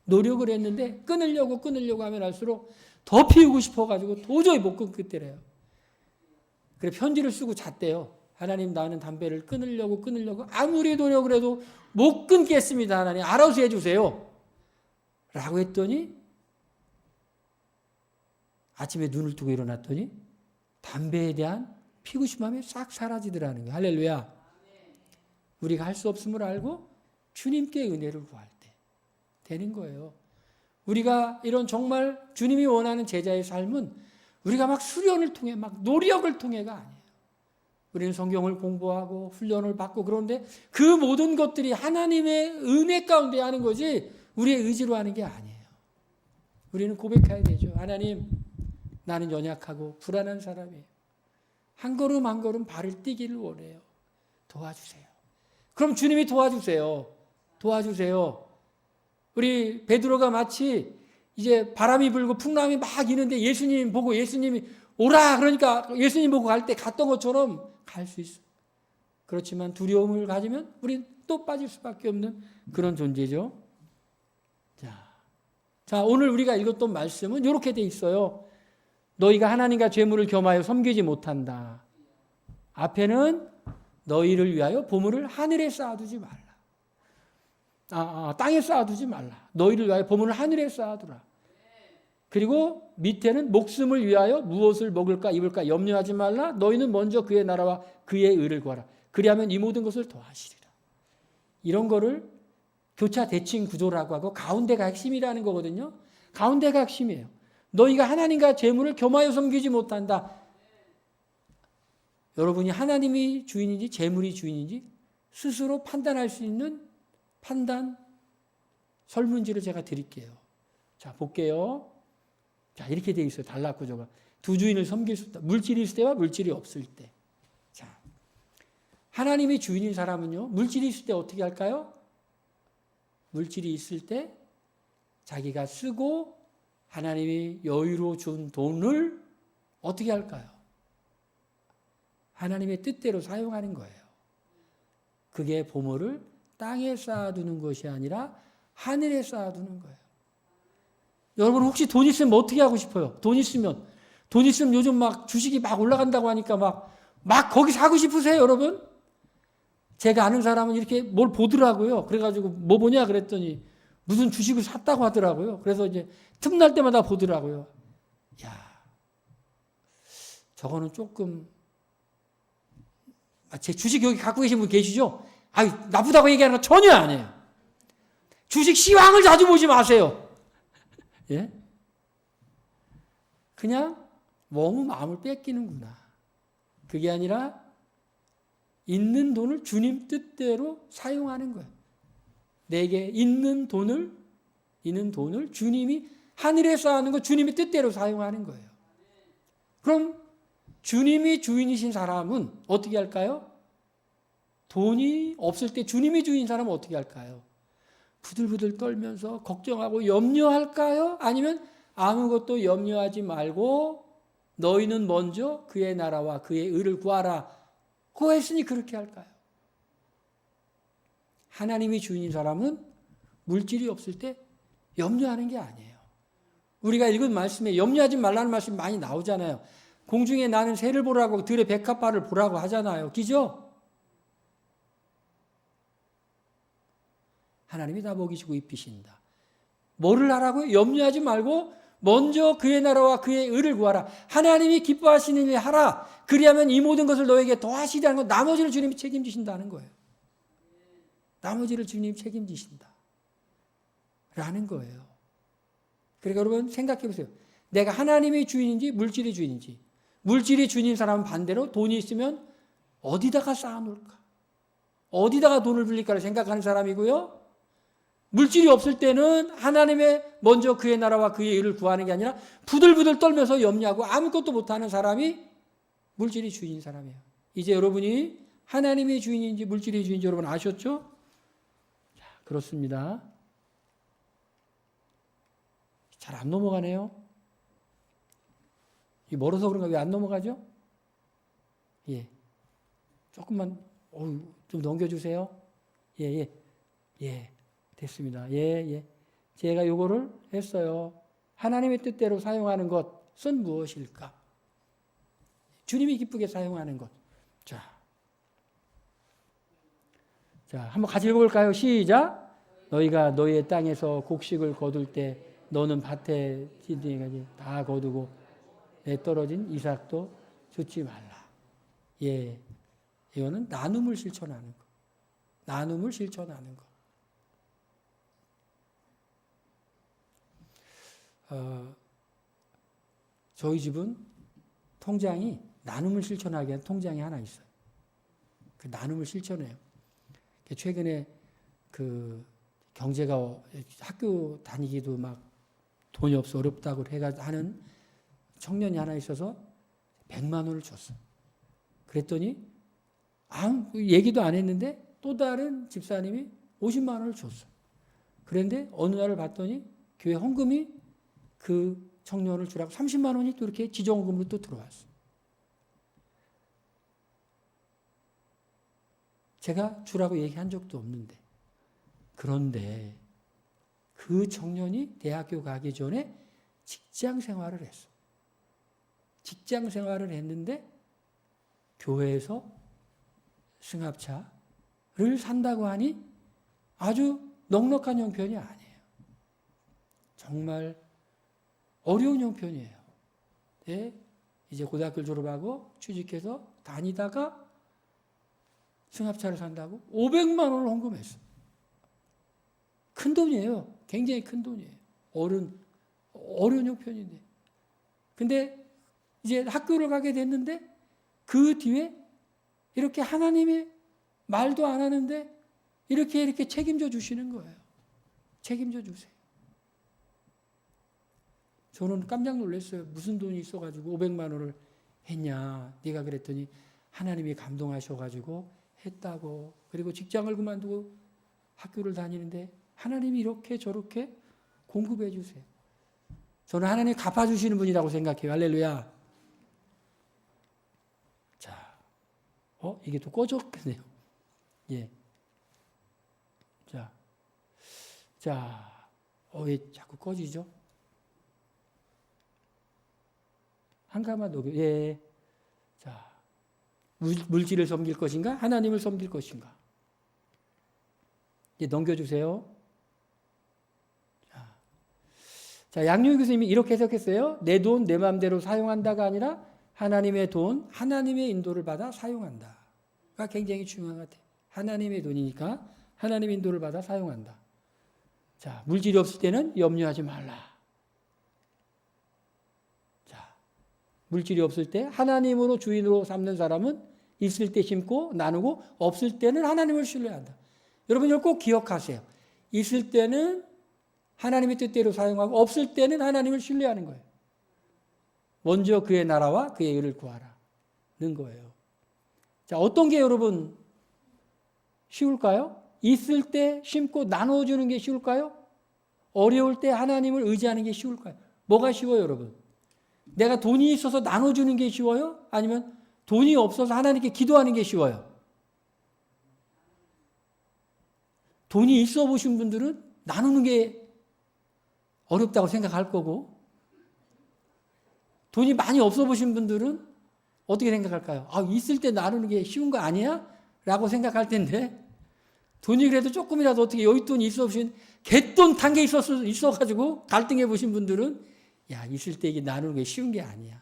노력을 했는데 끊으려고 하면 할수록 더 피우고 싶어가지고 도저히 못 끊겠더래요. 그래 편지를 쓰고 잤대요. 하나님 나는 담배를 끊으려고 아무리 노력을 해도 못 끊겠습니다. 하나님 알아서 해주세요. 라고 했더니 아침에 눈을 뜨고 일어났더니 담배에 대한 피고 싶음이 싹 사라지더라는 거예요. 할렐루야. 우리가 할 수 없음을 알고 주님께 은혜를 구할 때 되는 거예요. 우리가 이런 정말 주님이 원하는 제자의 삶은 우리가 막 수련을 통해 막 노력을 통해가 아니에요. 우리는 성경을 공부하고 훈련을 받고 그런데 그 모든 것들이 하나님의 은혜 가운데 하는 거지 우리의 의지로 하는 게 아니에요. 우리는 고백해야 되죠. 하나님 나는 연약하고 불안한 사람이에요. 한 걸음 한 걸음 발을 띄기를 원해요. 도와주세요. 그럼 주님이 도와주세요. 우리 베드로가 마치 이제 바람이 불고 풍랑이 막 이는데 예수님 보고 예수님이 오라 그러니까 예수님 보고 갈 때 갔던 것처럼 갈 수 있어요. 그렇지만 두려움을 가지면 우린 또 빠질 수밖에 없는 그런 존재죠. 자, 오늘 우리가 읽었던 말씀은 이렇게 돼 있어요. 너희가 하나님과 재물을 겸하여 섬기지 못한다. 앞에는 너희를 위하여 보물을 하늘에 쌓아두지 말라. 땅에 쌓아두지 말라. 너희를 위하여 보물을 하늘에 쌓아두라. 그리고 밑에는 목숨을 위하여 무엇을 먹을까 입을까 염려하지 말라. 너희는 먼저 그의 나라와 그의 의를 구하라. 그리하면 이 모든 것을 더하시리라. 이런 거를 교차 대칭 구조라고 하고 가운데가 핵심이라는 거거든요. 가운데가 핵심이에요. 너희가 하나님과 재물을 겸하여 섬기지 못한다. 여러분이 하나님이 주인인지 재물이 주인인지 스스로 판단할 수 있는 판단 설문지를 제가 드릴게요. 자, 볼게요. 자, 이렇게 돼 있어요. 단락구조가. 두 주인을 섬길 수 있다. 물질이 있을 때와 물질이 없을 때. 자, 하나님이 주인인 사람은요. 물질이 있을 때 어떻게 할까요? 물질이 있을 때 자기가 쓰고 하나님이 여유로 준 돈을 어떻게 할까요? 하나님의 뜻대로 사용하는 거예요. 그게 보물을 땅에 쌓아두는 것이 아니라 하늘에 쌓아두는 거예요. 여러분 혹시 돈 있으면 어떻게 하고 싶어요? 돈 있으면 요즘 막 주식이 막 올라간다고 하니까 막 거기 사고 싶으세요, 여러분? 제가 아는 사람은 이렇게 뭘 보더라고요. 그래가지고 뭐 보냐 그랬더니 무슨 주식을 샀다고 하더라고요. 그래서 이제 틈날 때마다 보더라고요. 야, 저거는 조금 제 주식 여기 갖고 계신 분 계시죠? 나쁘다고 얘기하는 거 전혀 아니에요. 주식 시황을 자주 보지 마세요. 예? 그냥 너무 마음을 뺏기는구나. 그게 아니라 있는 돈을 주님 뜻대로 사용하는 거예요. 내게 있는 돈을 주님이 하늘에 쌓아놓은 거 주님이 뜻대로 사용하는 거예요. 그럼 주님이 주인이신 사람은 어떻게 할까요? 돈이 없을 때 주님이 주인인 사람은 어떻게 할까요? 부들부들 떨면서 걱정하고 염려할까요? 아니면 아무것도 염려하지 말고 너희는 먼저 그의 나라와 그의 의를 구하라. 고 했으니 그렇게 할까요? 하나님이 주인인 사람은 물질이 없을 때 염려하는 게 아니에요. 우리가 읽은 말씀에 염려하지 말라는 말씀이 많이 나오잖아요. 공중에 나는 새를 보라고 들의 백합화를 보라고 하잖아요. 그죠? 하나님이 다 먹이시고 입히신다. 뭐를 하라고요? 염려하지 말고 먼저 그의 나라와 그의 의를 구하라. 하나님이 기뻐하시는 일 하라. 그리하면 이 모든 것을 너에게 더하시리라는 것, 나머지를 주님이 책임지신다는 거예요. 나머지를 주님이 책임지신다. 라는 거예요. 그러니까 여러분 생각해 보세요. 내가 하나님이 주인인지 물질이 주인인지. 물질이 주인인 사람은 반대로 돈이 있으면 어디다가 쌓아놓을까? 어디다가 돈을 빌릴까를 생각하는 사람이고요. 물질이 없을 때는 하나님의 먼저 그의 나라와 그의 의를 구하는 게 아니라 부들부들 떨면서 염려하고 아무것도 못하는 사람이 물질이 주인인 사람이에요. 이제 여러분이 하나님이 주인인지 물질이 주인인지 여러분 아셨죠? 자, 그렇습니다. 잘 안 넘어가네요. 이 멀어서 그런가 왜 안 넘어가죠? 예. 조금만 좀 넘겨주세요. 예. 됐습니다. 예. 제가 요거를 했어요. 하나님의 뜻대로 사용하는 것은 무엇일까? 주님이 기쁘게 사용하는 것. 자, 한번 같이 읽어볼까요? 시작. 너희가 너희의 땅에서 곡식을 거둘 때 너는 밭에 지딩이까지 다 거두고 내 떨어진 이삭도 줍지 말라. 예, 이거는 나눔을 실천하는 것. 나눔을 실천하는 것. 저희 집은 통장이 나눔을 실천하기 위한 통장이 하나 있어요. 그 나눔을 실천해요. 최근에 그 경제가 학교 다니기도 막 돈이 없어 어렵다고 하는 청년이 하나 있어서 100만 원을 줬어. 그랬더니 아무 얘기도 안 했는데 또 다른 집사님이 50만 원을 줬어. 그런데 어느 날을 봤더니 교회 헌금이 그 청년을 주라고 30만 원이 또 이렇게 지정헌금으로 또 들어왔어. 제가 주라고 얘기한 적도 없는데. 그런데 그 청년이 대학교 가기 전에 직장 생활을 했어. 직장 생활을 했는데 교회에서 승합차를 산다고 하니 아주 넉넉한 형편이 아니에요. 정말 어려운 형편이에요. 네? 이제 고등학교를 졸업하고 취직해서 다니다가 승합차를 산다고 500만 원을 헌금했어. 큰 돈이에요. 굉장히 큰 돈이에요. 어려운 형편인데. 근데 이제 학교를 가게 됐는데 그 뒤에 이렇게 하나님이 말도 안 하는데 이렇게 책임져 주시는 거예요. 책임져 주세요. 저는 깜짝 놀랐어요. 무슨 돈이 있어가지고 500만 원을 했냐. 네가 그랬더니 하나님이 감동하셔가지고 했다고. 그리고 직장을 그만두고 학교를 다니는데 하나님이 이렇게 저렇게 공급해 주세요. 저는 하나님이 갚아주시는 분이라고 생각해요. 할렐루야. 자, 이게 또 꺼졌겠네요. 예. 왜 자꾸 꺼지죠? 한 가마 녹여. 예. 자, 물질을 섬길 것인가? 하나님을 섬길 것인가? 이제 넘겨주세요. 자, 양용희 교수님이 이렇게 해석했어요. 내 돈, 내 마음대로 사용한다가 아니라 하나님의 돈, 하나님의 인도를 받아 사용한다가 굉장히 중요한 것 같아요. 하나님의 돈이니까 하나님의 인도를 받아 사용한다. 자, 물질이 없을 때는 염려하지 말라. 자, 물질이 없을 때 하나님으로 주인으로 삼는 사람은 있을 때 심고 나누고 없을 때는 하나님을 신뢰한다. 여러분 이걸 꼭 기억하세요. 있을 때는 하나님의 뜻대로 사용하고 없을 때는 하나님을 신뢰하는 거예요. 먼저 그의 나라와 그의 의를 구하라는 거예요. 자, 어떤 게 여러분 쉬울까요? 있을 때 심고 나눠주는 게 쉬울까요? 어려울 때 하나님을 의지하는 게 쉬울까요? 뭐가 쉬워요, 여러분? 내가 돈이 있어서 나눠주는 게 쉬워요? 아니면 돈이 없어서 하나님께 기도하는 게 쉬워요? 돈이 있어 보신 분들은 나누는 게 어렵다고 생각할 거고, 돈이 많이 없어 보신 분들은 어떻게 생각할까요? 아, 있을 때 나누는 게 쉬운 거 아니야? 라고 생각할 텐데, 돈이 그래도 조금이라도 어떻게 여윳돈이 있어 보신, 갯돈 단 게 있어가지고 갈등해 보신 분들은, 야, 있을 때 이게 나누는 게 쉬운 게 아니야.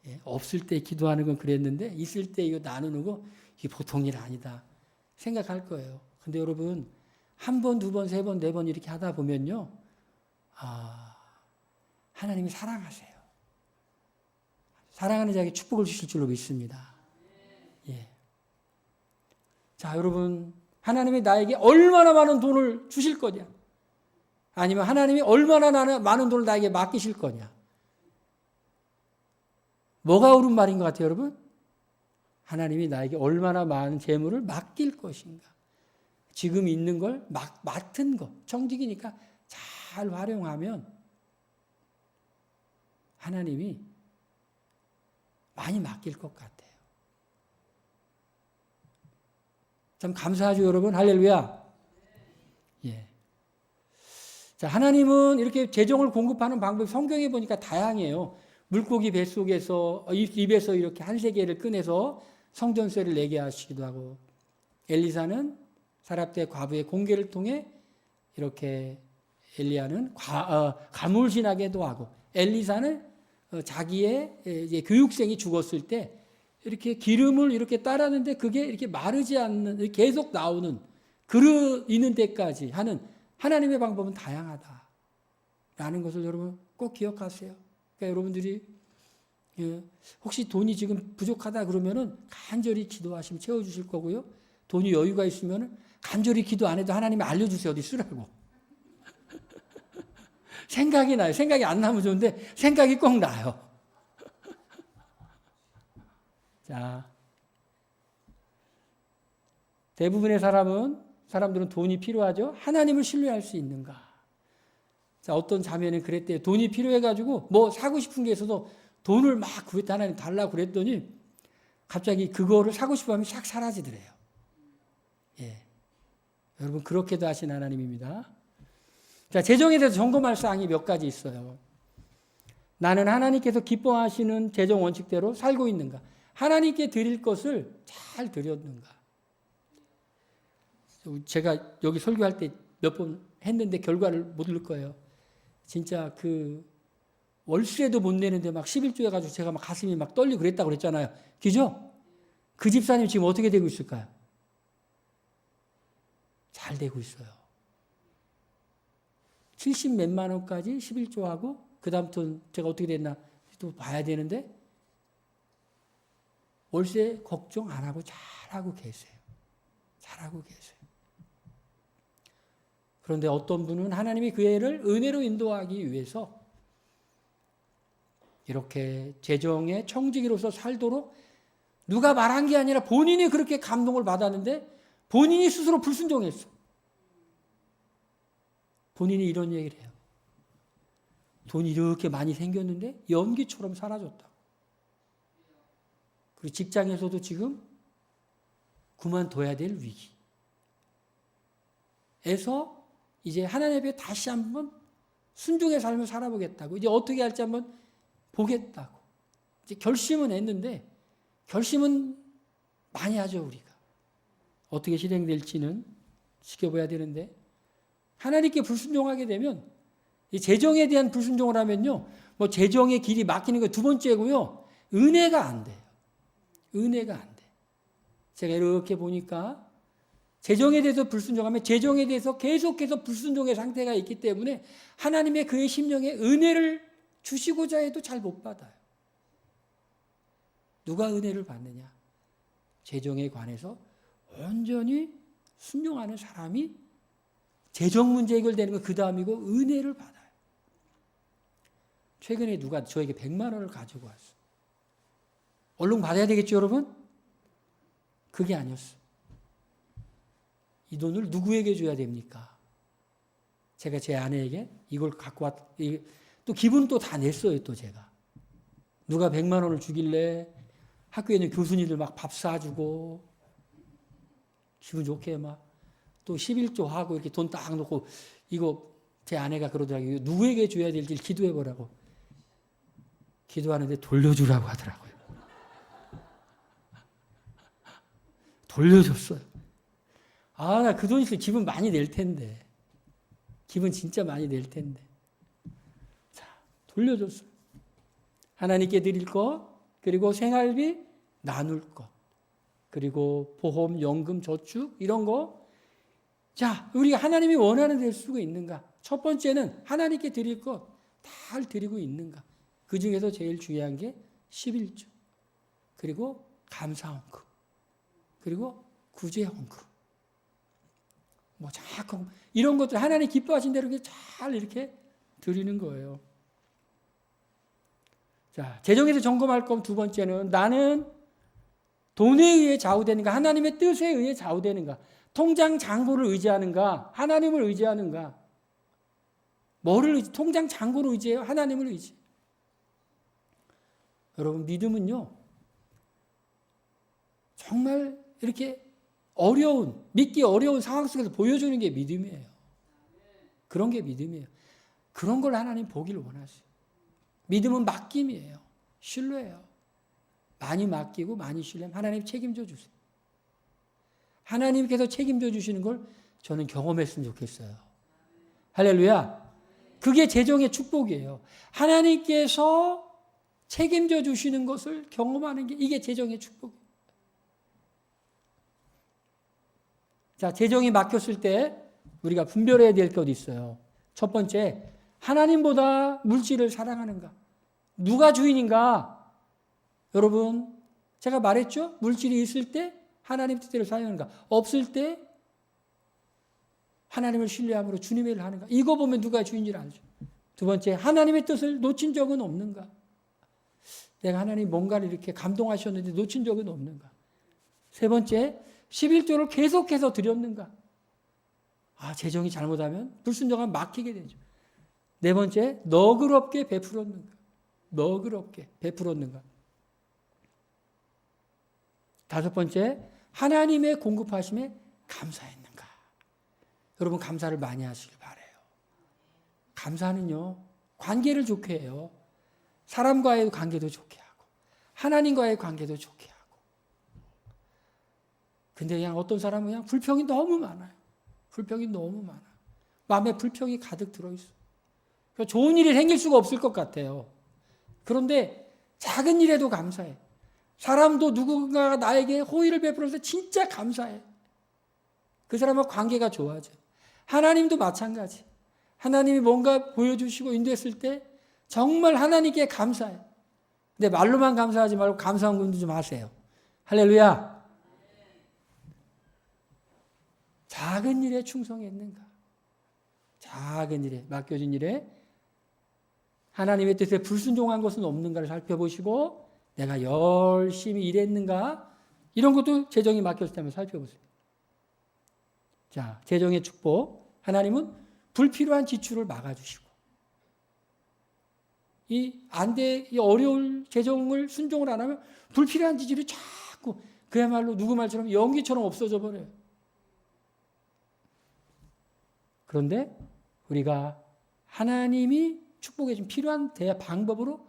예, 없을 때 기도하는 건 그랬는데, 있을 때 이거 나누는 거, 이게 보통 일 아니다. 생각할 거예요. 근데 여러분, 한 번, 두 번, 세 번, 네 번 이렇게 하다 보면요, 하나님이 사랑하세요. 사랑하는 자에게 축복을 주실 줄로 믿습니다. 예. 자, 여러분, 하나님이 나에게 얼마나 많은 돈을 주실 거냐? 아니면 하나님이 얼마나 많은 돈을 나에게 맡기실 거냐? 뭐가 옳은 말인 것 같아요, 여러분? 하나님이 나에게 얼마나 많은 재물을 맡길 것인가? 지금 있는 걸 맡은 거, 청직이니까 잘 활용하면 하나님이 많이 맡길 것 같아요. 참 감사하죠, 여러분. 할렐루야. 예. 자, 하나님은 이렇게 재정을 공급하는 방법이 성경에 보니까 다양해요. 물고기 뱃속에서, 입에서 이렇게 한 세계를 꺼내서 성전세를 내게 하시기도 하고, 엘리사는 사랍대 과부의 공개를 통해 이렇게 엘리야는 가물신하게도 하고, 엘리사는 자기의 이제 교육생이 죽었을 때 이렇게 기름을 이렇게 따랐는데 그게 이렇게 마르지 않는, 계속 나오는, 그릇 있는 데까지 하는 하나님의 방법은 다양하다라는 것을 여러분 꼭 기억하세요. 그러니까 여러분들이 혹시 돈이 지금 부족하다 그러면은 간절히 기도하시면 채워주실 거고요. 돈이 여유가 있으면은 간절히 기도 안 해도 하나님이 알려주세요. 어디 쓰라고. 생각이 나요. 생각이 안 나면 좋은데 생각이 꼭 나요. 자, 대부분의 사람들은 돈이 필요하죠. 하나님을 신뢰할 수 있는가? 자, 어떤 자매는 그랬대요. 돈이 필요해가지고 뭐 사고 싶은 게 있어도 돈을 막 구했다, 하나님 달라고 그랬더니 갑자기 그거를 사고 싶어 하면 싹 사라지더래요. 예. 여러분, 그렇게도 하신 하나님입니다. 자, 재정에 대해서 점검할 사항이 몇 가지 있어요. 나는 하나님께서 기뻐하시는 재정 원칙대로 살고 있는가? 하나님께 드릴 것을 잘 드렸는가? 제가 여기 설교할 때 몇 번 했는데 결과를 못 들 거예요. 진짜 그 월세도 못 내는데 막 11조 해가지고 제가 막 가슴이 막 떨리고 그랬다고 그랬잖아요. 그죠? 그 집사님 지금 어떻게 되고 있을까요? 잘 되고 있어요. 70 몇만 원까지 11조 하고 그 다음부터는 제가 어떻게 됐나 또 봐야 되는데 월세 걱정 안 하고 잘하고 계세요. 잘하고 계세요. 그런데 어떤 분은 하나님이 그 애를 은혜로 인도하기 위해서 이렇게 재정의 청지기로서 살도록 누가 말한 게 아니라 본인이 그렇게 감동을 받았는데 본인이 스스로 불순종했어. 본인이 이런 얘기를 해요. 돈이 이렇게 많이 생겼는데 연기처럼 사라졌다. 그리고 직장에서도 지금 그만둬야 될 위기에서 이제 하나님 앞에 다시 한번 순종의 삶을 살아보겠다고, 이제 어떻게 할지 한번 보겠다고 이제 결심은 했는데, 결심은 많이 하죠. 우리가 어떻게 실행될지는 지켜봐야 되는데, 하나님께 불순종하게 되면, 이 재정에 대한 불순종을 하면요, 뭐 재정의 길이 막히는 거 두 번째고요, 은혜가 안 돼요. 은혜가 안 돼. 제가 이렇게 보니까 재정에 대해서 불순종하면 재정에 대해서 계속해서 불순종의 상태가 있기 때문에 하나님의 그의 심령에 은혜를 주시고자 해도 잘 못 받아요. 누가 은혜를 받느냐? 재정에 관해서 온전히 순종하는 사람이 재정 문제 해결되는 건 그 다음이고 은혜를 받아요. 최근에 누가 저에게 100만 원을 가지고 왔어. 얼른 받아야 되겠죠, 여러분? 그게 아니었어. 이 돈을 누구에게 줘야 됩니까? 제가 제 아내에게 이걸 갖고 또 기분 또 다 냈어요, 또 제가. 누가 100만 원을 주길래 학교에 있는 교수님들 막 밥 사주고, 기분 좋게 막 또 11조 하고 이렇게 돈 딱 놓고 이거 제 아내가 그러더라고요. 누구에게 줘야 될지 기도해보라고. 기도하는데 돌려주라고 하더라고요. 돌려줬어요. 아, 나 그 돈 있으면 기분 많이 낼 텐데. 기분 진짜 많이 낼 텐데. 자, 돌려줬어요. 하나님께 드릴 것, 그리고 생활비 나눌 것, 그리고 보험, 연금, 저축 이런 거. 자, 우리가 하나님이 원하는 대로 쓰고 있는가? 첫 번째는 하나님께 드릴 것 잘 드리고 있는가? 그 중에서 제일 중요한 게 11조, 그리고 감사헌금, 그리고 구제헌금. 뭐 자꾸 이런 것들 하나님 기뻐하신 대로 잘 이렇게 드리는 거예요. 자, 재정에서 점검할 거면 두 번째는 나는 돈에 의해 좌우되는가, 하나님의 뜻에 의해 좌우되는가, 통장 잔고를 의지하는가, 하나님을 의지하는가. 뭐를 통장 잔고를 의지해요? 하나님을 의지. 여러분, 믿음은요, 정말 이렇게 믿기 어려운 상황 속에서 보여주는 게 믿음이에요. 그런 게 믿음이에요. 그런 걸 하나님 보기를 원하세요. 믿음은 맡김이에요. 신뢰예요. 많이 맡기고 많이 신뢰하면 하나님 책임져 주세요. 하나님께서 책임져 주시는 걸 저는 경험했으면 좋겠어요. 할렐루야. 그게 재정의 축복이에요. 하나님께서 책임져 주시는 것을 경험하는 게 이게 재정의 축복이에요. 자, 재정이 막혔을 때 우리가 분별해야 될 것이 있어요. 첫 번째, 하나님보다 물질을 사랑하는가? 누가 주인인가? 여러분, 제가 말했죠? 물질이 있을 때 하나님 뜻대로 사용하는가? 없을 때 하나님을 신뢰함으로 주님의 일을 하는가? 이거 보면 누가 주인지를 알죠. 두 번째, 하나님의 뜻을 놓친 적은 없는가? 내가 하나님 뭔가를 이렇게 감동하셨는데 놓친 적은 없는가? 세 번째, 11조를 계속해서 드렸는가? 아, 재정이 잘못하면 불순종하면 막히게 되죠. 네 번째, 너그럽게 베풀었는가? 너그럽게 베풀었는가? 다섯 번째, 하나님의 공급하심에 감사했는가? 여러분, 감사를 많이 하시길 바라요. 감사는요, 관계를 좋게 해요. 사람과의 관계도 좋게 하고, 하나님과의 관계도 좋게 하고. 근데 그냥 어떤 사람은 그냥 불평이 너무 많아요. 불평이 너무 많아. 마음에 불평이 가득 들어있어. 좋은 일이 생길 수가 없을 것 같아요. 그런데 작은 일에도 감사해. 사람도 누군가가 나에게 호의를 베풀어서 진짜 감사해. 그 사람과 관계가 좋아져. 하나님도 마찬가지. 하나님이 뭔가 보여주시고 인도했을 때 정말 하나님께 감사해. 근데 말로만 감사하지 말고 감사한 분도 좀 하세요. 할렐루야. 작은 일에 충성했는가? 작은 일에, 맡겨진 일에 하나님의 뜻에 불순종한 것은 없는가를 살펴보시고 내가 열심히 일했는가? 이런 것도 재정이 맡겼을 때 한번 살펴보세요. 자, 재정의 축복. 하나님은 불필요한 지출을 막아주시고 이 어려울 재정을 순종을 안 하면 불필요한 지출이 자꾸 그야말로 누구 말처럼 연기처럼 없어져 버려요. 그런데 우리가 하나님이 축복해 준 필요한 방법으로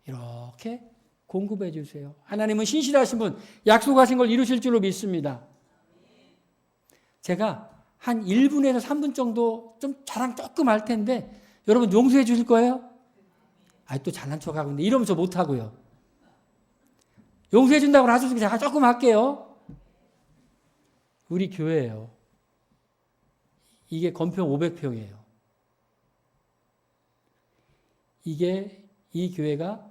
이렇게 공급해 주세요. 하나님은 신실하신 분, 약속하신 걸 이루실 줄로 믿습니다. 제가 한 1분에서 3분 정도 좀 자랑 조금 할 텐데 여러분 용서해 주실 거예요? 또 잘난 척하고 있는데 이러면서 못하고요. 용서해 준다고 하셔서 제가 조금 할게요. 우리 교회예요. 이게 건평 500평이에요. 이 교회가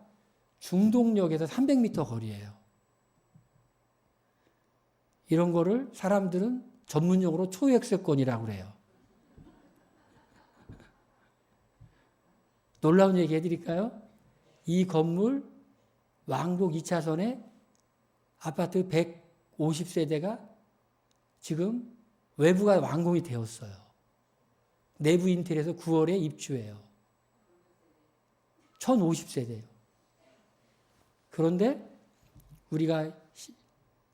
중동역에서 300m 거리예요. 이런 거를 사람들은 전문용어로 초역세권이라고 그래요. 놀라운 얘기 해드릴까요? 이 건물 왕복 2차선에 아파트 150세대가 지금 외부가 완공이 되었어요. 내부 인테리어에서 9월에 입주해요. 1050세대예요. 그런데 우리가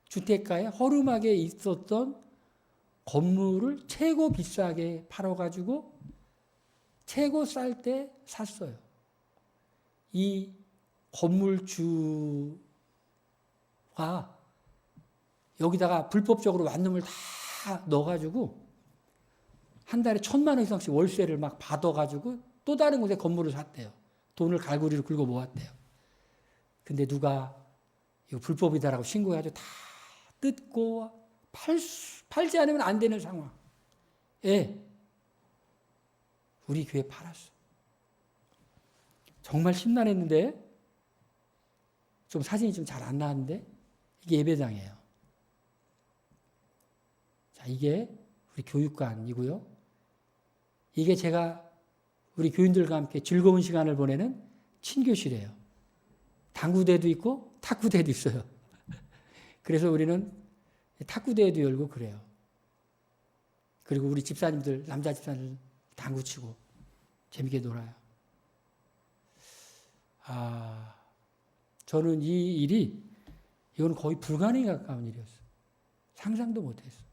주택가에 허름하게 있었던 건물을 최고 비싸게 팔아가지고 최고 쌀 때 샀어요. 이 건물주가 여기다가 불법적으로 완룸을 다 넣어가지고 한 달에 1,000만 원 이상씩 월세를 막 받아가지고 또 다른 곳에 건물을 샀대요. 돈을 갈고리로 긁어 모았대요. 근데 누가 이거 불법이다라고 신고해가지고 다 뜯고 팔지 않으면 안 되는 상황. 예. 우리 교회 팔았어. 정말 심란했는데 좀 사진이 좀 잘 안 나왔는데 이게 예배당이에요. 자, 이게 우리 교육관이고요. 이게 제가 우리 교인들과 함께 즐거운 시간을 보내는 친교실이에요. 당구대도 있고 탁구대도 있어요. 그래서 우리는 탁구대회도 열고 그래요. 그리고 우리 집사님들, 남자 집사님들 당구 치고 재밌게 놀아요. 저는 이 일이 이건 거의 불가능에 가까운 일이었어요. 상상도 못했어요.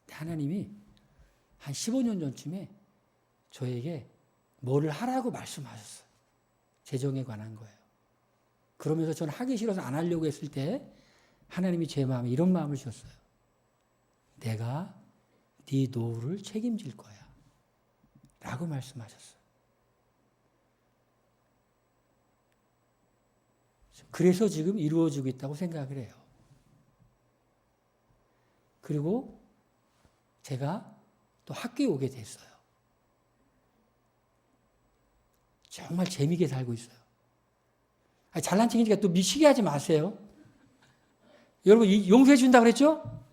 하나님이 한 15년 전쯤에 저에게 뭐를 하라고 말씀하셨어요. 재정에 관한 거예요. 그러면서 저는 하기 싫어서 안 하려고 했을 때 하나님이 제 마음에 이런 마음을 주셨어요. 내가 네 노후를 책임질 거야. 라고 말씀하셨어요. 그래서 지금 이루어지고 있다고 생각을 해요. 그리고 제가 또 학교에 오게 됐어요. 정말 재미있게 살고 있어요. 잘난 척이니까 또 미치게 하지 마세요. 여러분 용서해 준다고 그랬죠?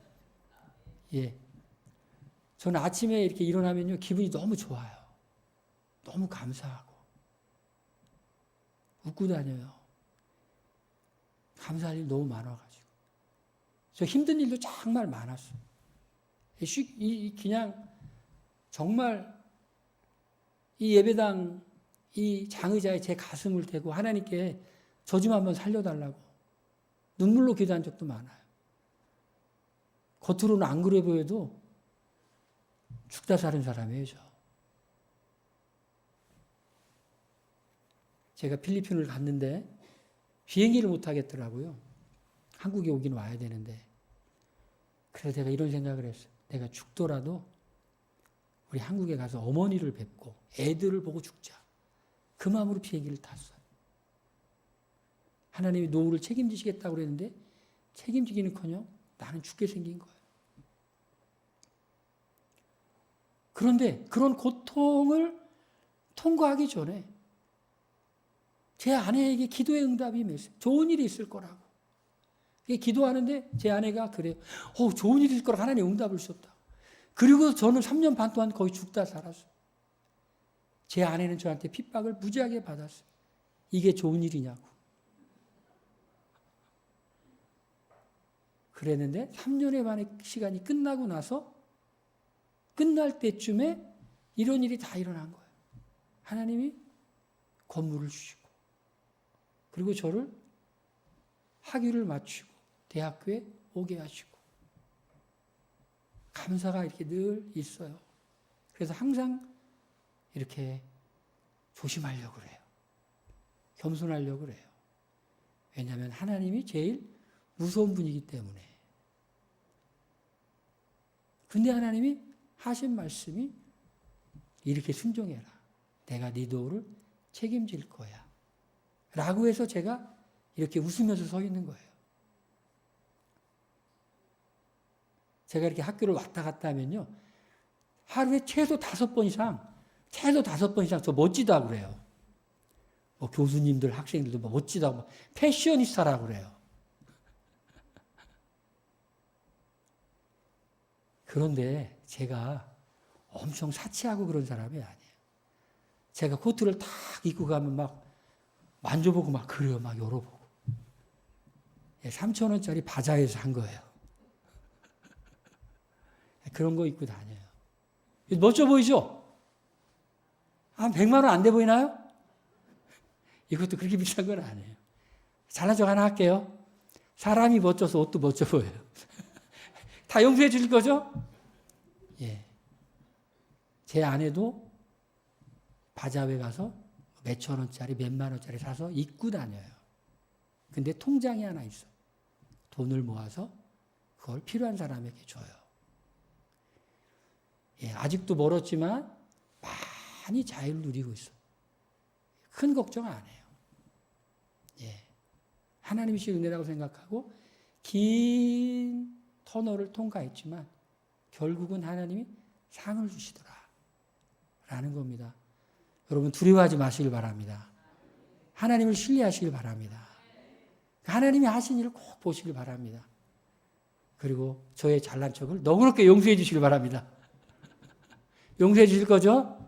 예. 저는 아침에 이렇게 일어나면요 기분이 너무 좋아요. 너무 감사하고 웃고 다녀요. 감사할 일 너무 많아가지고 저 힘든 일도 정말 많았어요. 그냥 정말 이 예배당 이 장의자에 제 가슴을 대고 하나님께 저 좀 한번 살려달라고 눈물로 기도한 적도 많아요. 겉으로는 안 그래 보여도 죽다 사는 사람이에요, 저. 제가 필리핀을 갔는데 비행기를 못 하겠더라고요. 한국에 오긴 와야 되는데. 그래서 제가 이런 생각을 했어요. 내가 죽더라도 우리 한국에 가서 어머니를 뵙고 애들을 보고 죽자. 그 마음으로 비행기를 탔어요. 하나님이 노후를 책임지시겠다고 그랬는데 책임지기는커녕 나는 죽게 생긴 거예요. 그런데 그런 고통을 통과하기 전에 제 아내에게 기도의 응답이 맺어요. 좋은 일이 있을 거라고. 기도하는데 제 아내가 그래요. 좋은 일이 있을 거라고 하나님 응답을 주셨다. 그리고 저는 3년 반 동안 거의 죽다 살았어요. 제 아내는 저한테 핍박을 무지하게 받았어요. 이게 좋은 일이냐고. 그랬는데 3년의 반의 시간이 끝나고 나서 끝날 때쯤에 이런 일이 다 일어난 거예요. 하나님이 건물을 주시고 그리고 저를 학위를 마치고 대학교에 오게 하시고 감사가 이렇게 늘 있어요. 그래서 항상 이렇게 조심하려고 그래요. 겸손하려고 그래요. 왜냐하면 하나님이 제일 무서운 분이기 때문에. 근데 하나님이 하신 말씀이 이렇게 순종해라. 내가 네 도를 책임질 거야. 라고 해서 제가 이렇게 웃으면서 서 있는 거예요. 제가 이렇게 학교를 왔다 갔다 하면요. 하루에 최소 5번 이상 저 멋지다고 그래요. 뭐 교수님들, 학생들도 뭐 멋지다고, 패셔니스타라고 그래요. 그런데 제가 엄청 사치하고 그런 사람이 아니에요. 제가 코트를 탁 입고 가면 막 만져보고 막 그래요. 막 열어보고. 3,000원짜리 바자회에서 한 거예요. 그런 거 입고 다녀요. 멋져 보이죠? 한 100만 원 안 돼 보이나요? 이것도 그렇게 비싼 건 아니에요. 잘난 척 하나 할게요. 사람이 멋져서 옷도 멋져 보여요. 다 용서해 줄 거죠? 예. 제 아내도 바자회 가서 몇천 원짜리, 몇만 원짜리 사서 입고 다녀요. 근데 통장이 하나 있어. 돈을 모아서 그걸 필요한 사람에게 줘요. 예, 아직도 멀었지만 많이 자유를 누리고 있어. 큰 걱정 안 해요. 예. 하나님이 시 은혜라고 생각하고 긴 터널을 통과했지만 결국은 하나님이 상을 주시더라. 라는 겁니다. 여러분 두려워하지 마시길 바랍니다. 하나님을 신뢰하시길 바랍니다. 하나님이 하신 일을 꼭 보시길 바랍니다. 그리고 저의 잘난 척을 너그럽게 용서해 주시길 바랍니다. 용서해 주실 거죠?